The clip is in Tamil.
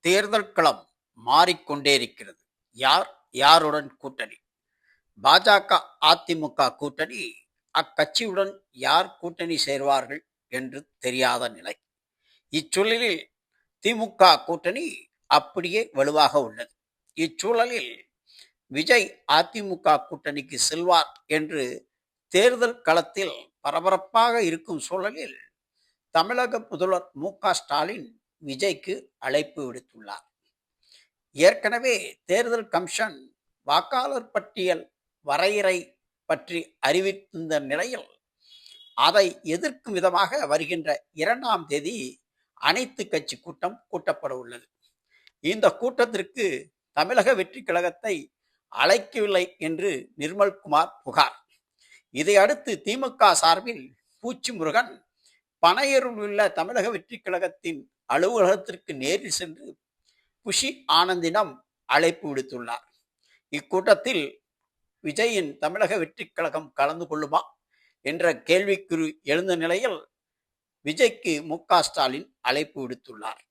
தேர்தல் களம் மாறிக்கொண்டே இருக்கிறது. யார் யாருடன் கூட்டணி? பாஜக, அதிமுக கூட்டணி. அக்கட்சியுடன் யார் கூட்டணி சேர்வார்கள் என்று தெரியாத நிலை. இச்சூழலில் திமுக கூட்டணி அப்படியே வலுவாக உள்ளது. இச்சூழலில் விஜய் அதிமுக கூட்டணிக்கு செல்வார் என்று தேர்தல் களத்தில் பரபரப்பாக இருக்கும் சூழலில் தமிழக முதல்வர் மு.க.ஸ்டாலின் விஜய்க்கு அழைப்பு விடுத்துள்ளார். ஏற்கனவே தேர்தல் கமிஷன் வாக்காளர் பட்டியல் வரையறை பற்றி அறிவித்திருந்த நிலையில் அதை எதிர்க்கும் விதமாக வருகின்ற 2ஆம் தேதி அனைத்து கட்சி கூட்டம் கூட்டப்பட உள்ளது. இந்த கூட்டத்திற்கு தமிழக வெற்றி கழகத்தை அழைக்கவில்லை என்று நிர்மல்குமார் புகார். இதையடுத்து திமுக சார்பில் பூச்சி முருகன் பனையூரில் உள்ள தமிழக வெற்றி கழகத்தின் அலுவலகத்திற்கு நேரில் சென்று குஷி ஆனந்திடம் அழைப்பு விடுத்துள்ளார். இக்கூட்டத்தில் விஜயின் தமிழக வெற்றி கழகம் கலந்து கொள்ளுமா என்ற கேள்விக்குறி எழுந்த நிலையில் விஜய்க்கு மு.க.ஸ்டாலின் அழைப்பு விடுத்துள்ளார்.